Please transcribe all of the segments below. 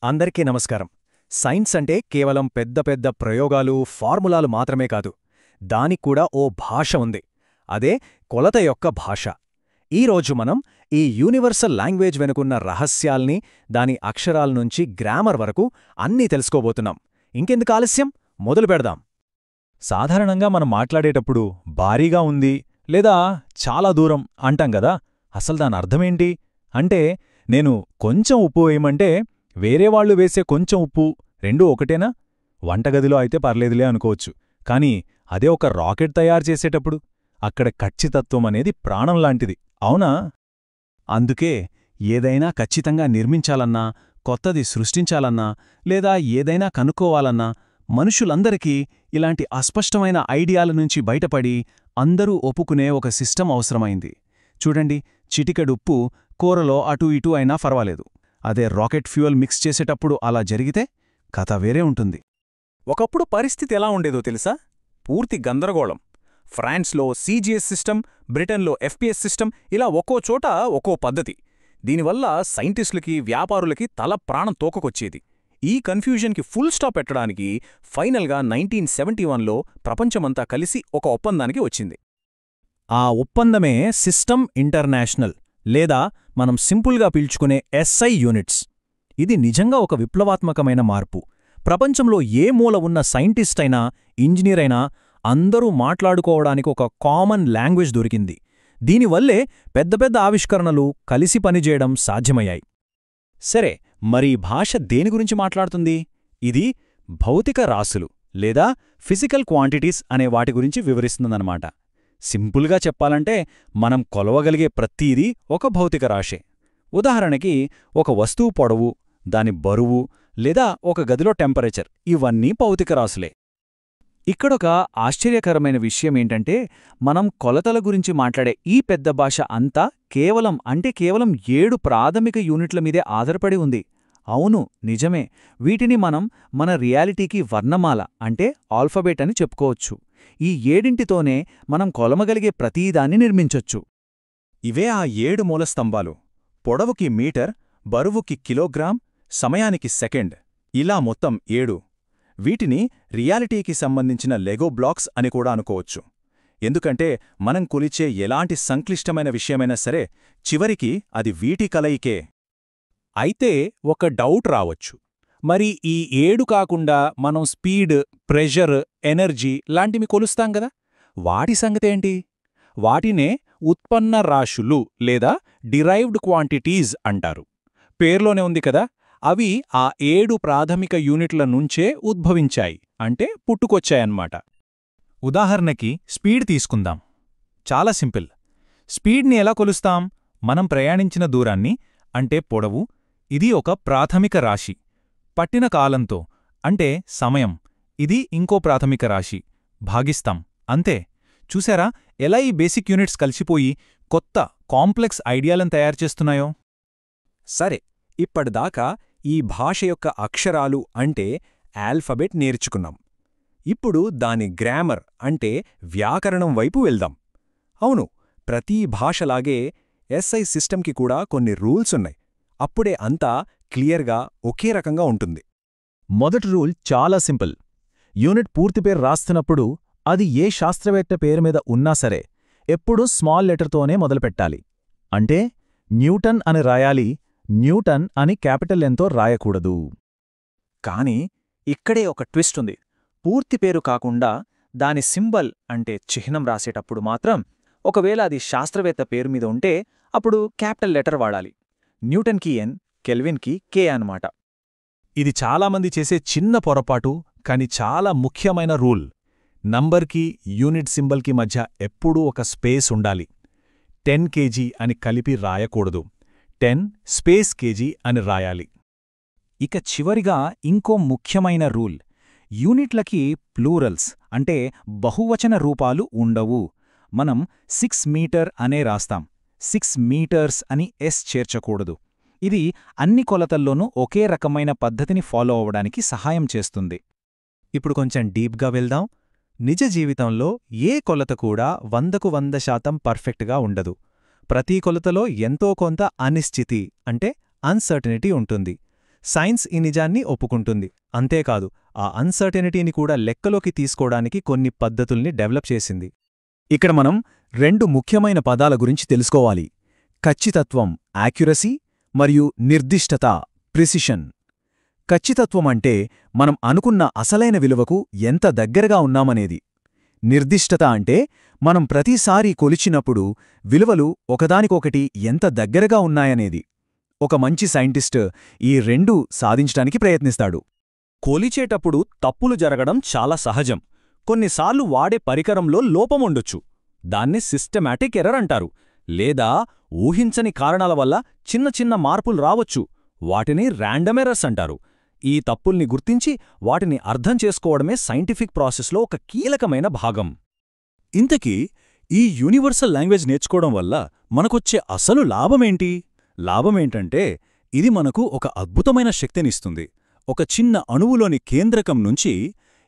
అందరికీ నమస్కారం. సైన్స్ అంటే కేవలం పెద్ద పెద్ద ప్రయోగాలు, ఫార్ములాలు మాత్రమే కాదు. దానిక్కూడా ఓ భాష ఉంది. అదే కొలత యొక్క భాష. ఈరోజు మనం ఈ యూనివర్సల్ లాంగ్వేజ్ వెనుకున్న రహస్యాల్ని, దాని అక్షరాల్నుంచి గ్రామర్ వరకు అన్నీ తెలుసుకోబోతున్నాం. ఇంకెందుకు ఆలస్యం, మొదలు పెడదాం. సాధారణంగా మనం మాట్లాడేటప్పుడు భారీగా ఉంది లేదా చాలా దూరం అంటాం గదా. అసలు దాని అర్థమేంటి అంటే, నేను కొంచెం ఉప్పు వేయమంటే వేరేవాళ్లు వేసే కొంచెం ఉప్పు రెండూ ఒకటేనా? వంటగదిలో అయితే పర్లేదులే అనుకోవచ్చు. కానీ అదే ఒక రాకెట్ తయారు చేసేటప్పుడు అక్కడ ఖచ్చితత్వం అనేది ప్రాణంలాంటిది, అవునా? అందుకే ఏదైనా ఖచ్చితంగా నిర్మించాలన్నా, కొత్తది సృష్టించాలన్నా, లేదా ఏదైనా కనుక్కోవాలన్నా మనుషులందరికీ ఇలాంటి అస్పష్టమైన ఐడియాల నుంచి బయటపడి అందరూ ఒప్పుకునే ఒక సిస్టమ్ అవసరమైంది. చూడండి, చిటికెడుప్పు కూరలో అటూ ఇటూ అయినా పర్వాలేదు. అదే రాకెట్ ఫ్యూయల్ మిక్స్ చేసేటప్పుడు అలా జరిగితే కథ వేరే ఉంటుంది. ఒకప్పుడు పరిస్థితి ఎలా ఉండేదో తెలుసా? పూర్తి గందరగోళం. ఫ్రాన్స్లో సిజిఎస్ సిస్టమ్, బ్రిటన్లో ఎఫ్పిఎస్ సిస్టమ్, ఇలా ఒక్కో చోట ఒక్కో పద్ధతి. దీనివల్ల సైంటిస్టులకి, వ్యాపారులకి తల ప్రాణం తోకకొచ్చేది. ఈ కన్ఫ్యూజన్కి ఫుల్ స్టాప్ పెట్టడానికి ఫైనల్గా 1971లో ప్రపంచమంతా కలిసి ఒక ఒప్పందానికి వచ్చింది. ఆ ఒప్పందమే సిస్టమ్ ఇంటర్నేషనల్, లేదా మనం సింపుల్గా పీల్చుకునే ఎస్ఐ యూనిట్స్. ఇది నిజంగా ఒక విప్లవాత్మకమైన మార్పు. ప్రపంచంలో ఏ మూల ఉన్న సైంటిస్ట్ అయినా, ఇంజనీర్ అయినా అందరూ మాట్లాడుకోవడానికి ఒక కామన్ లాంగ్వేజ్ దొరికింది. దీనివల్లే పెద్ద పెద్ద ఆవిష్కరణలు కలిసి పనిచేయడం సాధ్యమయ్యాయి. సరే, మరి భాష దేని గురించి మాట్లాడుతుంది? ఇది భౌతిక రాశులు లేదా ఫిజికల్ క్వాంటిటీస్ అనే వాటి గురించి వివరిస్తుందన్నమాట. సింపుల్గా చెప్పాలంటే, మనం కొలవగలిగే ప్రతీదీ ఒక భౌతిక రాశే. ఉదాహరణకి, ఒక వస్తువు పొడవు, దాని బరువు, లేదా ఒక గదిలో టెంపరేచర్, ఇవన్నీ భౌతిక రాశులే. ఇక్కడొక ఆశ్చర్యకరమైన విషయమేంటంటే, మనం కొలతల గురించి మాట్లాడే ఈ పెద్ద భాష అంతా కేవలం 7 ప్రాథమిక యూనిట్ల మీదే ఆధారపడి ఉంది. అవును, నిజమే. వీటిని మనం మన రియాలిటీకి వర్ణమాల అంటే ఆల్ఫబెట్ అని చెప్పుకోవచ్చు. ఈ 7తోనే మనం కొలమగలిగే ప్రతీదాన్ని నిర్మించొచ్చు. ఇవే ఆ 7 మూలస్తంభాలు. పొడవుకి మీటర్, బరువుకి కిలోగ్రాం, సమయానికి సెకండ్, ఇలా మొత్తం 7. వీటిని రియాలిటీకి సంబంధించిన లెగో బ్లాక్స్ అని కూడా అనుకోవచ్చు. ఎందుకంటే మనం కొలిచే ఎలాంటి సంక్లిష్టమైన విషయమైనా సరే చివరికి అది వీటి కలయికే. అయితే ఒక డౌట్ రావచ్చు, మరి ఈ 7 కాకుండా మనం స్పీడ్, ప్రెషర్, ఎనర్జీ లాంటివి కొలుస్తాం గదా, వాటి సంగతేంటి? వాటినే ఉత్పన్న రాశులు లేదా డిరైవ్డ్ క్వాంటిటీస్ అంటారు. పేర్లోనే ఉంది కదా, అవి ఆ 7 ప్రాథమిక యూనిట్ల నుంచే ఉద్భవించాయి, అంటే పుట్టుకొచ్చాయన్నమాట. ఉదాహరణకి స్పీడ్ తీసుకుందాం. చాలా సింపుల్. స్పీడ్ని ఎలా కొలుస్తాం? మనం ప్రయాణించిన దూరాన్ని, అంటే పొడవు, ఇది ఒక ప్రాథమిక రాశి. పట్టిన కాలంతో, అంటే సమయం, ఇది ఇంకో ప్రాథమిక రాశి, భాగిస్తాం, అంతే. చూశారా ఎలా ఈ బేసిక్ యూనిట్స్ కలిసిపోయి కొత్త కాంప్లెక్స్ ఐడియాలను తయారుచేస్తున్నాయో? సరే, ఇప్పటిదాకా ఈ భాష యొక్క అక్షరాలు అంటే ఆల్ఫబెట్ నేర్చుకున్నాం. ఇప్పుడు దాని గ్రామర్ అంటే వ్యాకరణం వైపు వెళ్దాం. అవును, ప్రతీ భాషలాగే ఎస్ఐ సిస్టమ్కి కూడా కొన్ని రూల్స్ ఉన్నాయి. అప్పుడే అంతా క్లియర్గా ఒకే రకంగా ఉంటుంది. మొదటి రూల్ చాలా సింపుల్. యూనిట్ పూర్తి పేరు రాస్తున్నప్పుడు అది ఏ శాస్త్రవేత్త పేరు మీద ఉన్నా సరే ఎప్పుడూ స్మాల్ లెటర్తోనే మొదలుపెట్టాలి. అంటే న్యూటన్ అని రాయాలి, న్యూటన్ అని క్యాపిటల్ ఎంతో రాయకూడదు. కాని ఇక్కడే ఒక ట్విస్ట్ ఉంది. పూర్తి పేరు కాకుండా దాని సింబల్ అంటే చిహ్నం రాసేటప్పుడు మాత్రం, ఒకవేళ అది శాస్త్రవేత్త పేరు మీద ఉంటే అప్పుడు క్యాపిటల్ లెటర్ వాడాలి. న్యూటన్కి ఎన్, కెల్విన్కి కే అన్నమాట. ఇది చాలామంది చేసే చిన్న పొరపాటు, కాని చాలా ముఖ్యమైన రూల్. నంబర్కి, యూనిట్ సింబల్కి మధ్య ఎప్పుడూ ఒక స్పేస్ ఉండాలి. 10 kg అని కలిపి రాయకూడదు, 10 స్పేస్ kg అని రాయాలి. ఇక చివరిగా ఇంకో ముఖ్యమైన రూల్. యూనిట్లకి ప్లూరల్స్ అంటే బహువచన రూపాలు ఉండవు. మనం 6 మీటర్ అనే రాస్తాం, 6 మీటర్స్ అని ఎస్ చేర్చకూడదు. ఇది అన్ని కొలతల్లోనూ ఒకే రకమైన పద్ధతిని ఫాలో అవ్వడానికి సహాయం చేస్తుంది. ఇప్పుడు కొంచెం డీప్గా వెళ్దాం. నిజ జీవితంలో ఏ కొలత కూడా 100% పర్ఫెక్ట్గా ఉండదు. ప్రతి కొలతలో ఎంతో కొంత అనిశ్చితి అంటే అన్సర్టనిటీ ఉంటుంది. సైన్స్ ఈ నిజాన్ని ఒప్పుకుంటుంది. అంతేకాదు, ఆ అన్సర్టెనిటీని కూడా లెక్కలోకి తీసుకోవడానికి కొన్ని పద్ధతుల్ని డెవలప్ చేసింది. ఇక్కడ మనం రెండు ముఖ్యమైన పదాల గురించి తెలుసుకోవాలి: ఖచ్చితత్వం యాక్యురసీ మరియు నిర్దిష్టత ప్రిసిషన్. ఖచ్చితత్వం అంటే మనం అనుకున్న అసలైన విలువకు ఎంత దగ్గరగా ఉన్నామనేది. నిర్దిష్టత అంటే మనం ప్రతిసారీ కొలిచినప్పుడు విలువలు ఒకదానికొకటి ఎంత దగ్గరగా ఉన్నాయనేది. ఒక మంచి సైంటిస్ట్ ఈ రెండూ సాధించడానికి ప్రయత్నిస్తాడు. కొలిచేటప్పుడు తప్పులు జరగడం చాలా సహజం. కొన్నిసార్లు వాడే పరికరంలో లోపముండొచ్చు. దాన్ని సిస్టమాటిక్ ఎర్రర్ అంటారు. లేదా ఊహించని కారణాల వల్ల చిన్న చిన్న మార్పులు రావచ్చు. వాటిని ర్యాండమ్ ఎర్రర్స్ అంటారు. ఈ తప్పుల్ని గుర్తించి వాటిని అర్థం చేసుకోవడమే సైంటిఫిక్ ప్రాసెస్లో ఒక కీలకమైన భాగం. ఇంతకీ ఈ యూనివర్సల్ లాంగ్వేజ్ నేర్చుకోవడం వల్ల మనకొచ్చే అసలు లాభమేంటి? లాభమేంటంటే ఇది మనకు ఒక అద్భుతమైన శక్తినిస్తుంది. ఒక చిన్న అణువులోని కేంద్రకం నుంచి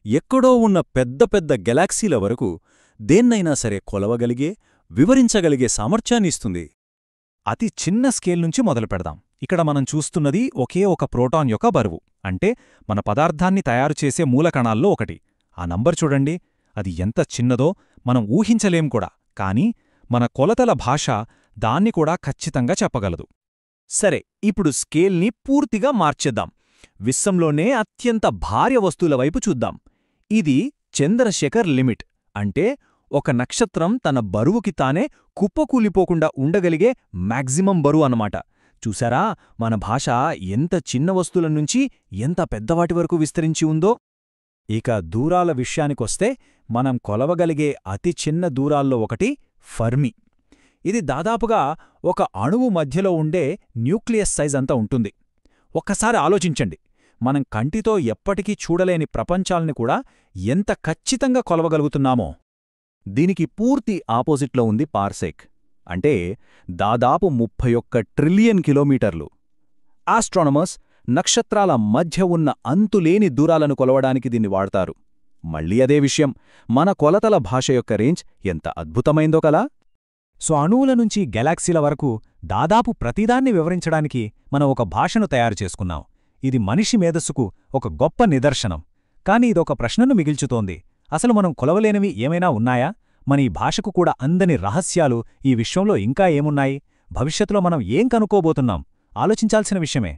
ఎక్కడో ఉన్న పెద్ద పెద్ద గెలాక్సీల వరకు దేన్నైనా సరే కొలవగలిగే, వివరించగలిగే సామర్థ్యాన్ని ఇస్తుంది. అతి చిన్న స్కేల్ నుంచి మొదలుపెడదాం. ఇక్కడ మనం చూస్తున్నది ఒకే ఒక ప్రోటాన్ యొక్క బరువు. అంటే మన పదార్థాన్ని తయారుచేసే మూలకణాల్లో ఒకటి. ఆ నంబర్ చూడండి, అది ఎంత చిన్నదో మనం ఊహించలేం కూడా. కానీ మన కొలతల భాష దాన్ని కూడా ఖచ్చితంగా చెప్పగలదు. సరే, ఇప్పుడు స్కేల్ని పూర్తిగా మార్చేద్దాం. విశ్వంలోనే అత్యంత భార్య వస్తువుల వైపు చూద్దాం. ఇది చంద్రశేఖర్ లిమిట్. అంటే ఒక నక్షత్రం తన బరువుకి తానే కుప్పకూలిపోకుండా ఉండగలిగే మ్యాక్సిమం బరువు అన్నమాట. చూశారా మన భాష ఎంత చిన్న వస్తువుల నుంచి ఎంత పెద్దవాటి వరకు విస్తరించి ఉందో? ఇక దూరాల విషయానికొస్తే మనం కొలవగలిగే అతి చిన్న దూరాల్లో ఒకటి ఫర్మి. ఇది దాదాపుగా ఒక అణువు మధ్యలో ఉండే న్యూక్లియస్ సైజ్ అంతా ఉంటుంది. ఒక్కసారి ఆలోచించండి, మనం కంటితో ఎప్పటికీ చూడలేని ప్రపంచాల్ని కూడా ఎంత ఖచ్చితంగా కొలవగలుగుతున్నామో. దీనికి పూర్తి ఆపోజిట్లో ఉంది పార్సెక్. అంటే దాదాపు 31 ట్రిలియన్ కిలోమీటర్లు. ఆస్ట్రానమర్స్ నక్షత్రాల మధ్య ఉన్న అంతులేని దూరాలను కొలవడానికి దీన్ని వాడతారు. మళ్ళీ అదే విషయం, మన కొలతల భాష యొక్క రేంజ్ ఎంత అద్భుతమైందో కదా! సో అణువుల నుంచి గెలాక్సీల వరకు దాదాపు ప్రతిదాన్ని వివరించడానికి మనం ఒక భాషను తయారు చేసుకున్నాం. ఇది మనిషి మేధస్సుకు ఒక గొప్ప నిదర్శనం. కాని ఇదొక ప్రశ్నను మిగిల్చుతోంది. అసలు మనం కొలవలేనివి ఏమైనా ఉన్నాయా? మన ఈ భాషకు కూడా అందని రహస్యాలు ఈ విశ్వంలో ఇంకా ఏమున్నాయి? భవిష్యత్తులో మనం ఏం కనుక్కోబోతున్నాం? ఆలోచించాల్సిన విషయమే.